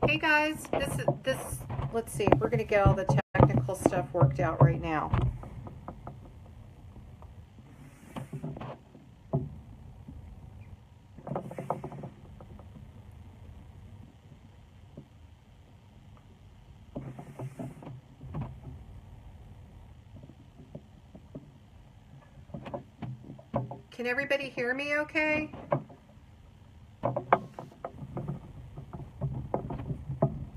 Hey guys, let's see, we're going to get all the technical stuff worked out right now. Can everybody hear me okay?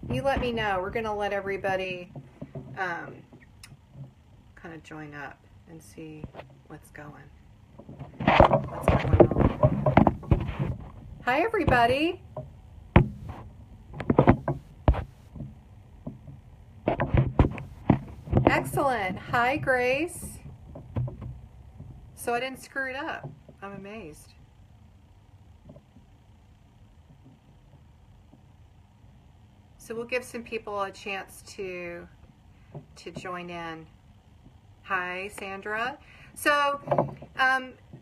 You let me know. We're going to let everybody kind of join up and see what's going on. Hi everybody. Excellent. Hi Grace. So I didn't screw it up. I'm amazed. So we'll give some people a chance to join in. Hi, Sandra. So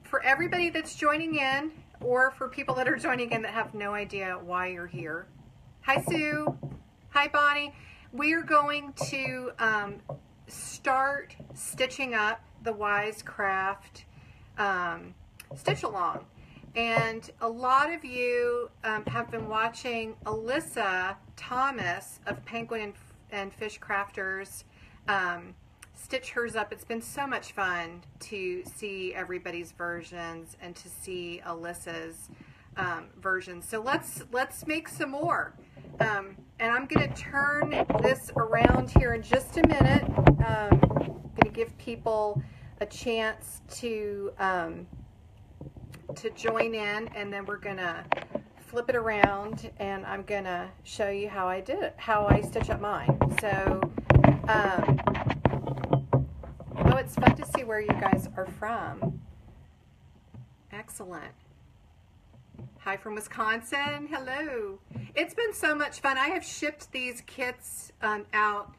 for everybody that's joining in, or for people that are joining in that have no idea why you're here. Hi, Sue. Hi, Bonnie. We're going to start stitching up the Wise Craft Stitch Along. And a lot of you have been watching Alyssa Thomas of Penguin and Fish Crafters stitch hers up. It's been so much fun to see everybody's versions and to see Alyssa's version. So let's make some more. And I'm going to turn this around here in just a minute. I'm going to give people a chance to join in, and then we're gonna flip it around and I'm gonna show you how I did it, how I stitch up mine. So oh, it's fun to see where you guys are from. Excellent. Hi from Wisconsin. Hello. It's been so much fun. I have shipped these kits out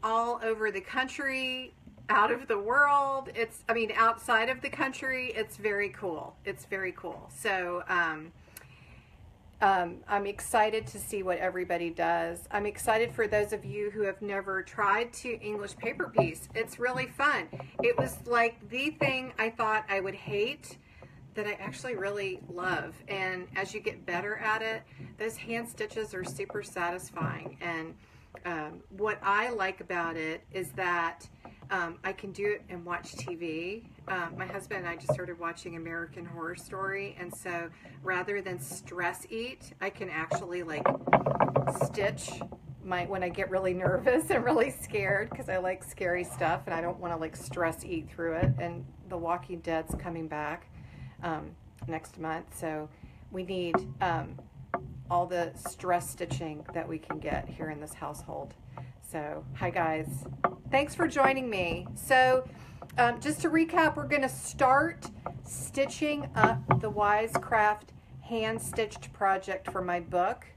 all over the country, out of the world. Outside of the country. It's very cool. It's very cool. So I'm excited to see what everybody does. I'm excited for those of you who have never tried to English paper piece. It's really fun. It was like the thing I thought I would hate that I actually really love. And as you get better at it, those hand stitches are super satisfying. And what I like about it is that I can do it and watch TV. My husband and I just started watching American Horror Story, and so rather than stress eat, I can actually like stitch when I get really nervous and really scared, because I like scary stuff and I don't want to like stress eat through it. And The Walking Dead's coming back next month, so we need all the stress stitching that we can get here in this household. So hi guys, thanks for joining me. So just to recap, we're going to start stitching up the Wise Craft hand stitched project for my book.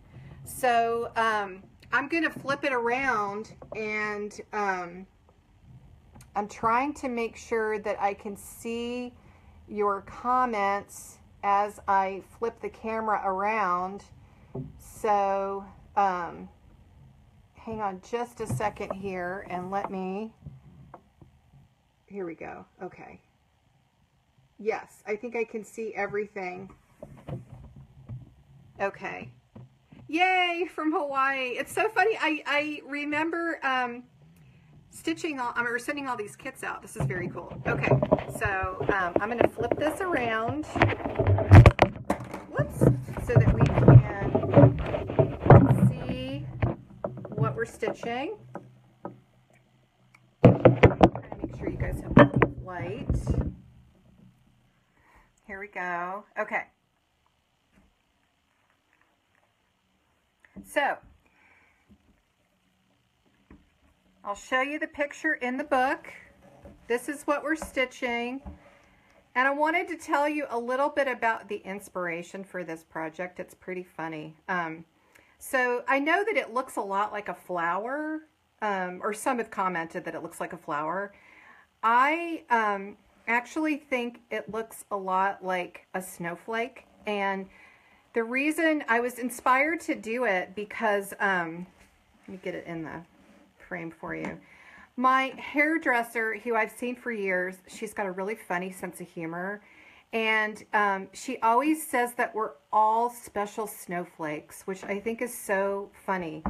So I'm going to flip it around, and I'm trying to make sure that I can see your comments as I flip the camera around. So hang on just a second here and let me, here we go. Okay. Yes, I think I can see everything. Okay. Yay, from Hawaii. It's so funny. I remember stitching or sending all these kits out. This is very cool. Okay, so I'm going to flip this around. Whoops. So that we can see what we're stitching. Trying to make sure you guys have plenty of light. Here we go. Okay. So I'll show you the picture in the book. This is what we're stitching. And I wanted to tell you a little bit about the inspiration for this project. It's pretty funny. So I know that it looks a lot like a flower, or some have commented that it looks like a flower. I actually think it looks a lot like a snowflake. And The reason I was inspired to do it because, let me get it in the frame for you. My hairdresser, who I've seen for years, she's got a really funny sense of humor. And she always says that we're all special snowflakes, which I think is so funny.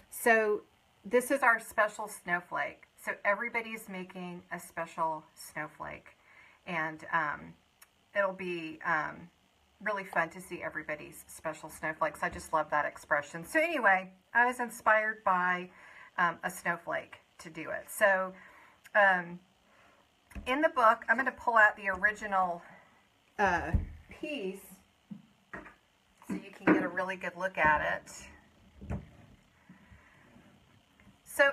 So this is our special snowflake. So everybody's making a special snowflake. And it'll be really fun to see everybody's special snowflakes. I just love that expression. So anyway, I was inspired by a snowflake to do it. So in the book, I'm going to pull out the original piece so you can get a really good look at it. So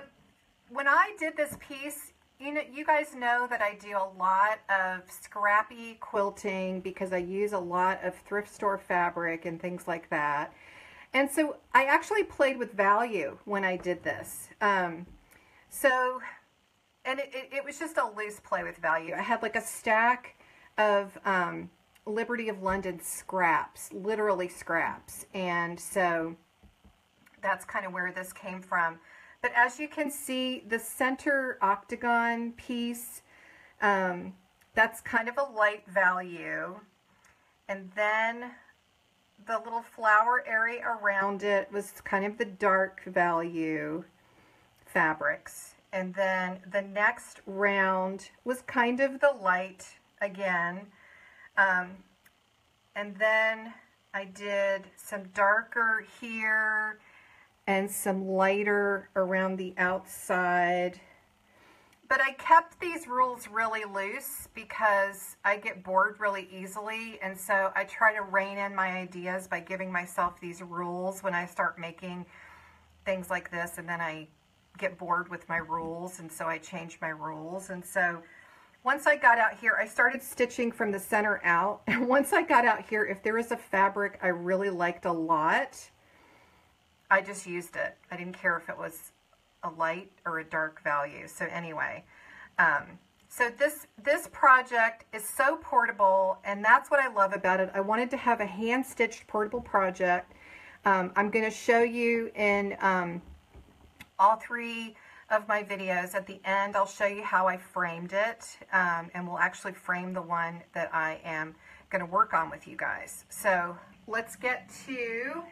when I did this piece, you guys know that I do a lot of scrappy quilting because I use a lot of thrift store fabric and things like that. And so I actually played with value when I did this. And it was just a loose play with value. I had like a stack of Liberty of London scraps, literally scraps. And so that's kind of where this came from. But as you can see, the center octagon piece, that's kind of a light value. And then the little flower area around it was kind of the dark value fabrics. And then the next round was kind of the light again. And then I did some darker here and some lighter around the outside. But I kept these rules really loose because I get bored really easily. And so I try to rein in my ideas by giving myself these rules when I start making things like this. And then I get bored with my rules, and so I changed my rules. And so once I got out here, I started stitching from the center out. And once I got out here, if there was a fabric I really liked a lot, I just used it. I didn't care if it was a light or a dark value. So anyway, so this project is so portable, and that's what I love about it. I wanted to have a hand-stitched portable project. I'm going to show you in all three of my videos. At the end, I'll show you how I framed it, and we'll actually frame the one that I am going to work on with you guys. So let's get to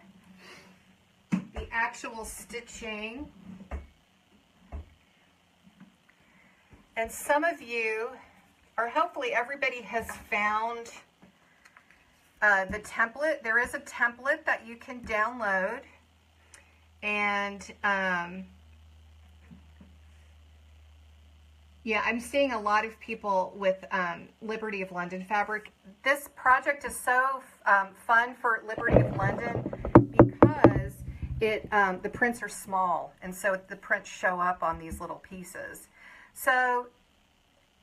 the actual stitching. And some of you, or hopefully everybody, has found the template. There is a template that you can download. And yeah, I'm seeing a lot of people with Liberty of London fabric. This project is so fun for Liberty of London because the prints are small, and so the prints show up on these little pieces. So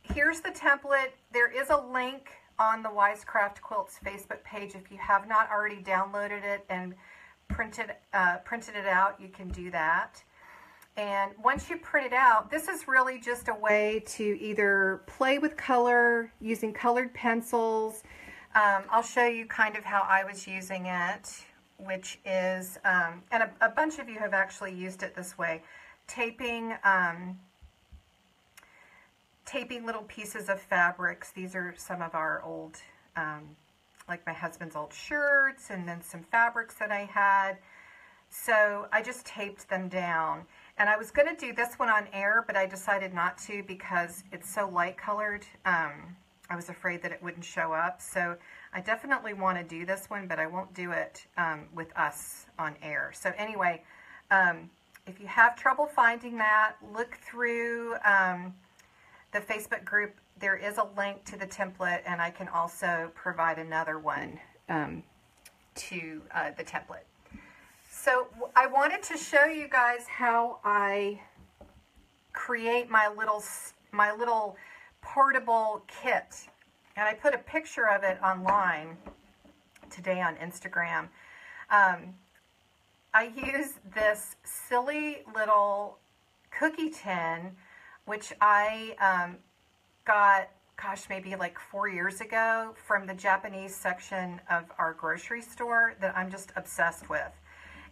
here's the template. There is a link on the Wisecraft Quilts Facebook page. If you have not already downloaded it and printed it out, you can do that. And once you print it out, this is really just a way to either play with color using colored pencils. I'll show you kind of how I was using it, which is, and a bunch of you have actually used it this way, taping little pieces of fabrics. These are some of our old, like my husband's old shirts, and then some fabrics that I had. So I just taped them down. And I was going to do this one on air, but I decided not to because it's so light colored. I was afraid that it wouldn't show up. So I definitely want to do this one, but I won't do it with us on air. So anyway, if you have trouble finding that, look through the Facebook group. There is a link to the template, and I can also provide another one to the template. So I wanted to show you guys how I create my little portable kit. And I put a picture of it online today on Instagram. I use this silly little cookie tin, which I got gosh, maybe like 4 years ago from the Japanese section of our grocery store that I'm just obsessed with.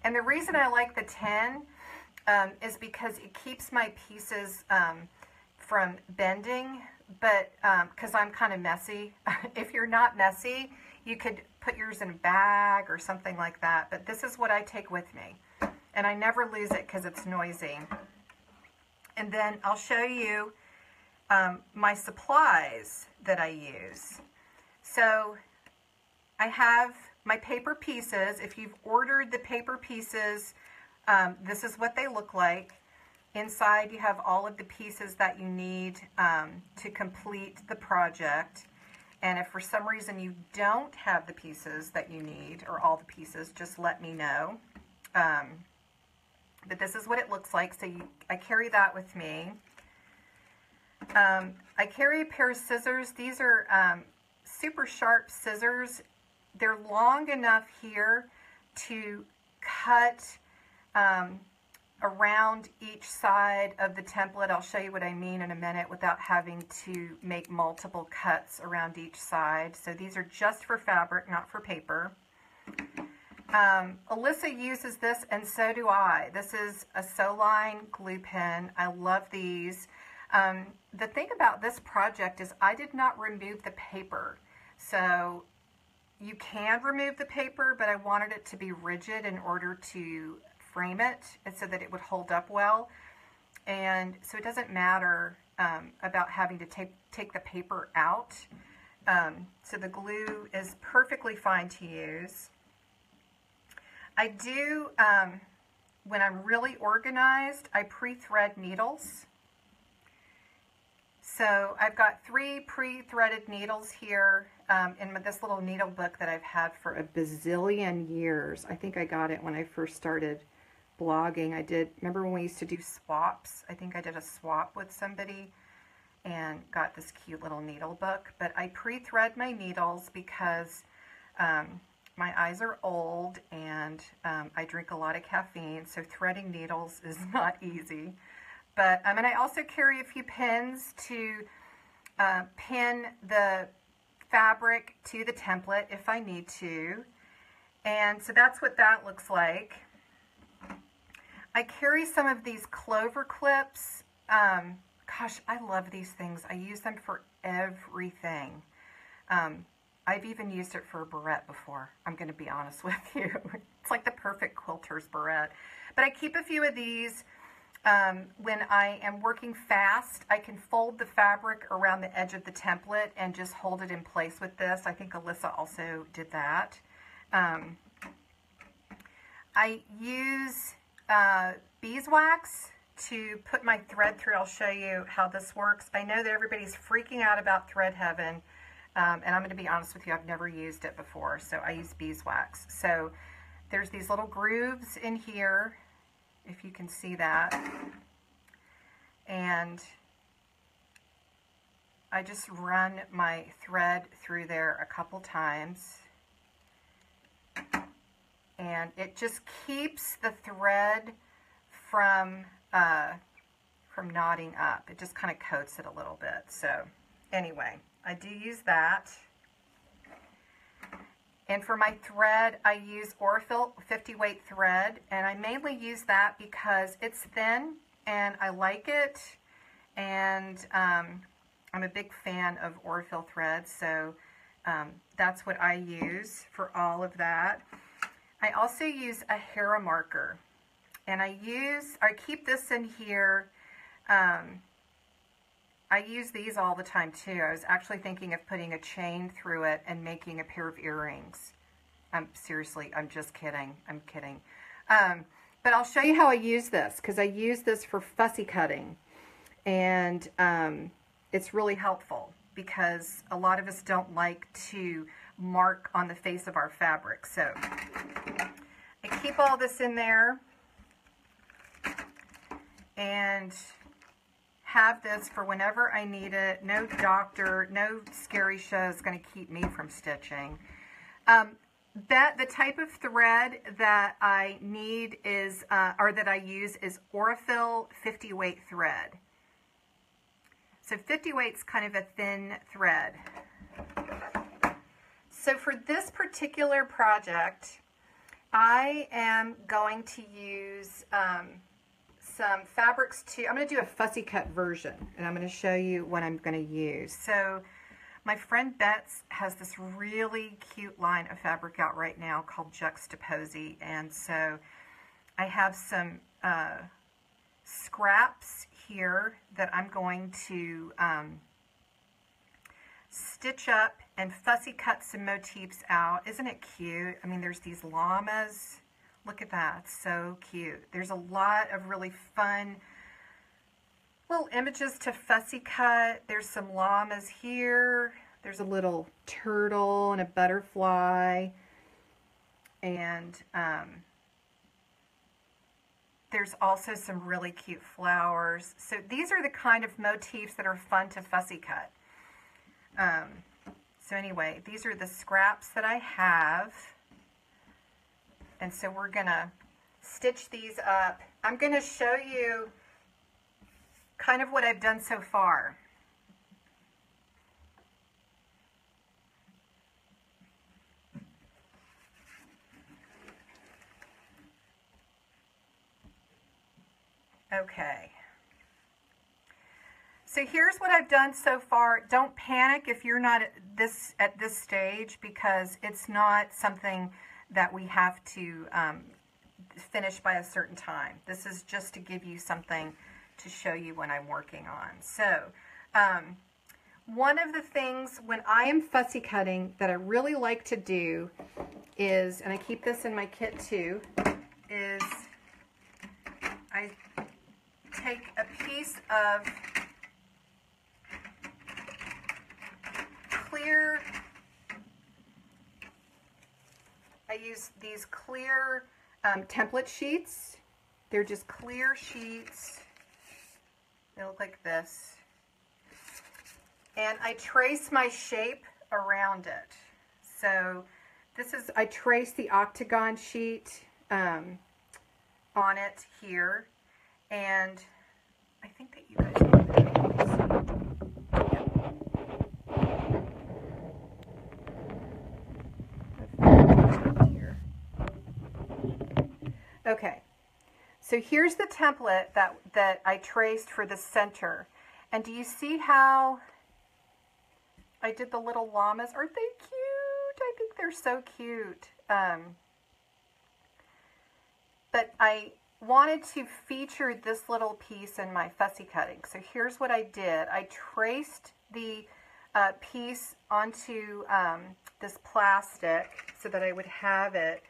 And the reason I like the tin is because it keeps my pieces from bending, but because I'm kind of messy. If you're not messy, you could put yours in a bag or something like that, but this is what I take with me. And I never lose it because it's noisy. And then I'll show you my supplies that I use. So I have my paper pieces. If you've ordered the paper pieces, this is what they look like. Inside you have all of the pieces that you need to complete the project. And if for some reason you don't have the pieces that you need, or all the pieces, just let me know. But this is what it looks like. So I carry that with me. I carry a pair of scissors. These are super sharp scissors. They're long enough here to cut around each side of the template. I'll show you what I mean in a minute without having to make multiple cuts around each side. So these are just for fabric, not for paper. Alyssa uses this, and so do I. This is a Soline glue pen. I love these. The thing about this project is I did not remove the paper. So you can remove the paper, but I wanted it to be rigid in order to frame it and so that it would hold up well. And so it doesn't matter about having to take the paper out. So the glue is perfectly fine to use. I do, when I'm really organized, I pre-thread needles. So I've got 3 pre-threaded needles here in this little needle book that I've had for a bazillion years. I think I got it when I first started blogging. Remember when we used to do swaps? I think I did a swap with somebody and got this cute little needle book. But I pre-thread my needles because my eyes are old and I drink a lot of caffeine, so threading needles is not easy. But and I also carry a few pins to pin the fabric to the template if I need to. And so that's what that looks like. I carry some of these clover clips. Gosh, I love these things. I use them for everything. I've even used it for a barrette before. I'm going to be honest with you. It's like the perfect quilter's barrette. But I keep a few of these. When I am working fast, I can fold the fabric around the edge of the template and just hold it in place with this. I think Alyssa also did that. I use beeswax to put my thread through. I'll show you how this works. I know that everybody's freaking out about Thread Heaven, and I'm going to be honest with you, I've never used it before, so I use beeswax. So there's these little grooves in here, if you can see that, and I just run my thread through there a couple times, and it just keeps the thread from knotting up. It just kind of coats it a little bit. So anyway, I do use that. And for my thread, I use Orfil 50 weight thread, and I mainly use that because it's thin and I like it, and I'm a big fan of Orfil thread, so that's what I use for all of that. I also use a Hera marker, and I keep this in here. I use these all the time too. I was actually thinking of putting a chain through it and making a pair of earrings. Seriously, I'm just kidding. I'm kidding. But I'll show you how I use this, because I use this for fussy cutting. And it's really helpful because a lot of us don't like to mark on the face of our fabric. So I keep all this in there and have this for whenever I need it. No doctor, no scary show is going to keep me from stitching. The type of thread that I need is, or that I use, is Orfil 50 weight thread. So 50 weight's kind of a thin thread. So for this particular project, I am going to use some fabrics I'm going to do a fussy cut version, and I'm going to show you what I'm going to use. So my friend Betts has this really cute line of fabric out right now called Juxtaposy, and so I have some scraps here that I'm going to stitch up and fussy cut some motifs out. Isn't it cute? I mean, there's these llamas. Look at that, so cute. There's a lot of really fun little images to fussy cut. There's some llamas here. There's a little turtle and a butterfly. And there's also some really cute flowers. So these are the kind of motifs that are fun to fussy cut. So anyway, these are the scraps that I have. And so we're going to stitch these up. I'm going to show you kind of what I've done so far. Okay. So here's what I've done so far. Don't panic if you're not at this stage, because it's not something that we have to finish by a certain time. This is just to give you something to show you what I'm working on. So one of the things when I am fussy cutting that I really like to do is, and I keep this in my kit too, is I take a piece of clear, I use these clear template sheets. They're just clear sheets. They look like this. And I trace my shape around it. So this is, I trace the octagon sheet on it here. And I think that you guys know here. Okay, so here's the template that I traced for the center. And do you see how I did the little llamas? Aren't they cute? I think they're so cute. But I wanted to feature this little piece in my fussy cutting. So here's what I did. I traced the piece onto this plastic so that I would have it.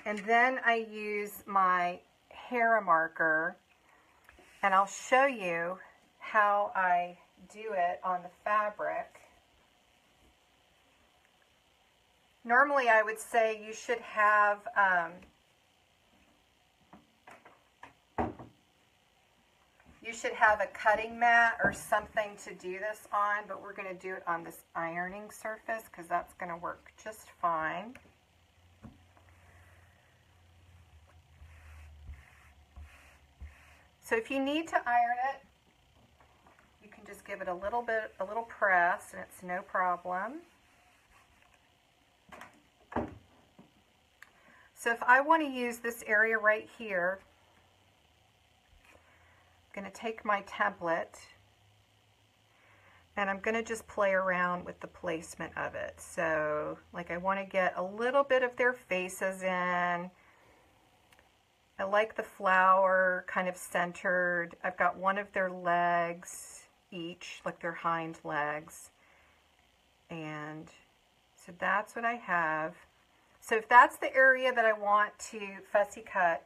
And then I use my hair marker, and I'll show you how I do it on the fabric. Normally I would say you should have a cutting mat or something to do this on, but we're going to do it on this ironing surface because that's going to work just fine. So if you need to iron it, you can just give it a little press and it's no problem. So if I want to use this area right here, I'm going to take my template and I'm going to just play around with the placement of it. So like I want to get a little bit of their faces in. I like the flower kind of centered. I've got one of their legs each, like their hind legs. And so that's what I have. So if that's the area that I want to fussy cut,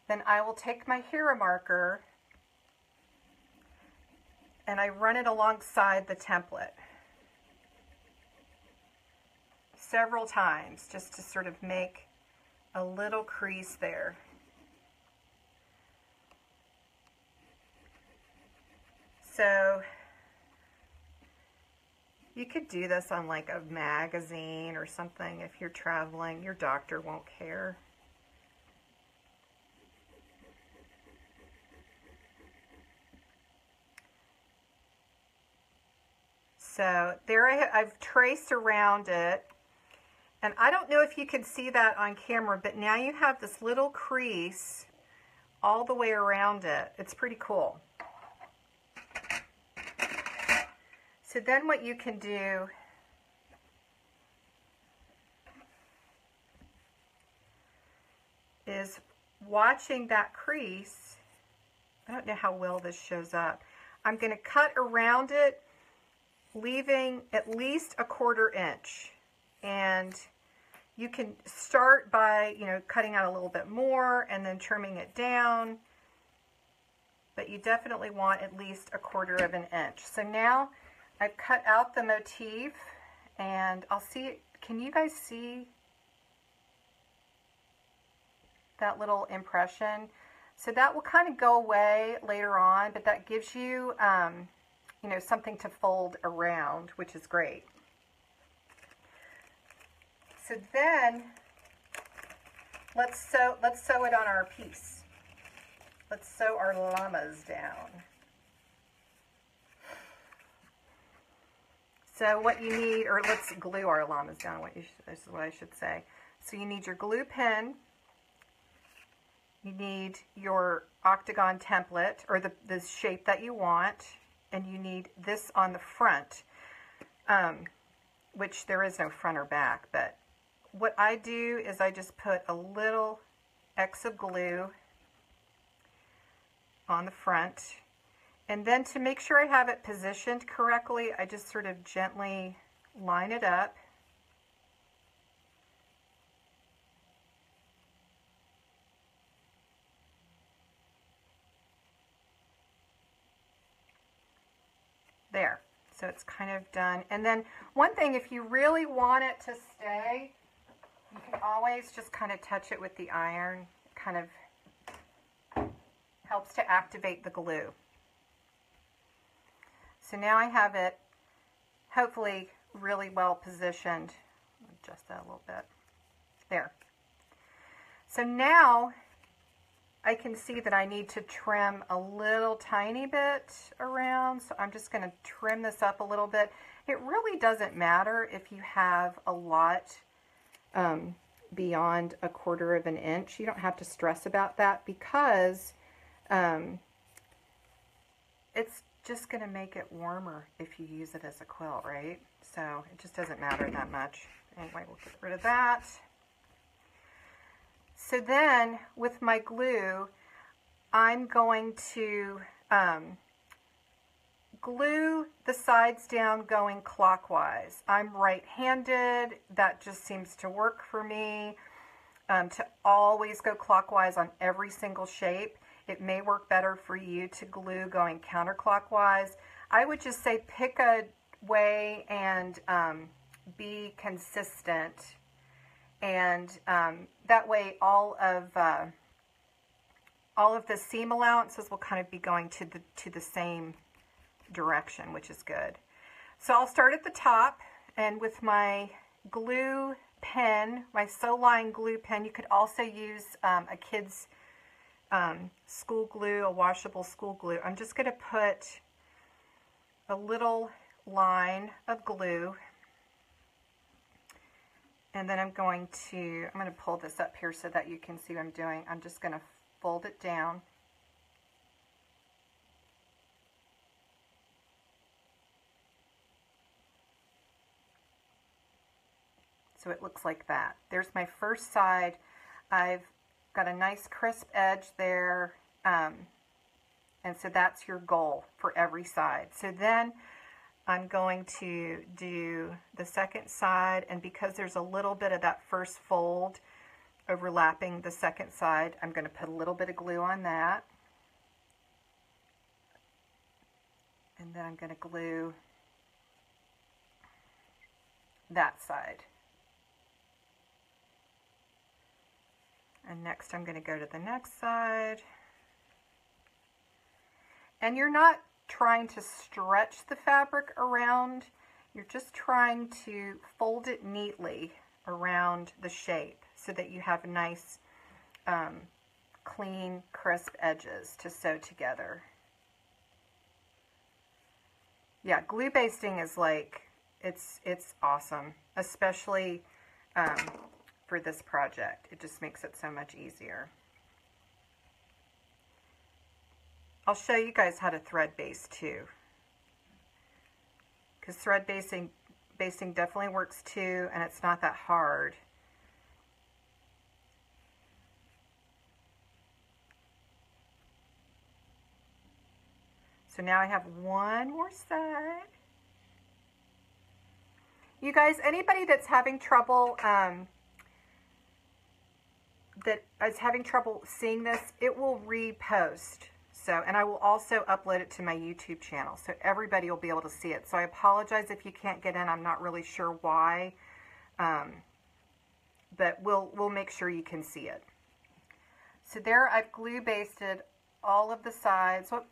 then I will take my hero marker and I run it alongside the template several times just to sort of make a little crease there. So you could do this on like a magazine or something if you're traveling. Your doctor won't care. So there I've traced around it. And I don't know if you can see that on camera, but now you have this little crease all the way around it. It's pretty cool. So then what you can do is watching that crease. I don't know how well this shows up. I'm going to cut around it, leaving at least a 1/4 inch. And you can start by, cutting out a little bit more and then trimming it down. But you definitely want at least a 1/4 inch. So now I've cut out the motif, and I'll see, can you guys see that little impression? So that will kind of go away later on, but that gives you, something to fold around, which is great. So then let's sew it on our piece. Let's sew our llamas down. So what you need, or let's glue our llamas down, this is what I should say. So you need your glue pen, you need your octagon template, or the shape that you want, and you need this on the front, which there is no front or back, but what I do is I just put a little X of glue on the front. And then to make sure I have it positioned correctly, I just sort of gently line it up. There. So it's kind of done. And then one thing, if you really want it to stay, you can always just kind of touch it with the iron. It kind of helps to activate the glue. So now I have it hopefully really well positioned. Adjust that a little bit. There. So now I can see that I need to trim a little tiny bit around. So I'm just going to trim this up a little bit. It really doesn't matter if you have a lot beyond a 1/4 inch. You don't have to stress about that because it's just going to make it warmer if you use it as a quilt, right? So it just doesn't matter that much. Anyway, we'll get rid of that. So then with my glue, I'm going to glue the sides down going clockwise. I'm right-handed. That just seems to work for me, to always go clockwise on every single shape. It may work better for you to glue going counterclockwise. I would just say pick a way and be consistent, and that way all of the seam allowances will kind of be going to the same direction, which is good. So I'll start at the top, and with my glue pen, my Sew Line glue pen, you could also use a kid's school glue, a washable school glue. I'm just going to put a little line of glue, and then I'm going to pull this up here so that you can see what I'm doing. I'm just going to fold it down. So it looks like that. There's my first side. I've got a nice crisp edge there, and so that's your goal for every side. So then I'm going to do the second side, and because there's a little bit of that first fold overlapping the second side, I'm going to put a little bit of glue on that. And then I'm going to glue that side. And next I'm going to go to the next side. And you're not trying to stretch the fabric around, you're just trying to fold it neatly around the shape so that you have nice, clean, crisp edges to sew together. Yeah, glue basting is like, it's awesome, especially for this project. It just makes it so much easier. I'll show you guys how to thread baste too, because thread basting definitely works too, and it's not that hard. So now I have one more side. You guys, anybody that's having trouble seeing this, it will repost. So, and I will also upload it to my YouTube channel, so everybody will be able to see it. So I apologize if you can't get in. I'm not really sure why, but we'll make sure you can see it. So there, I've glue basted all of the sides. Whoop,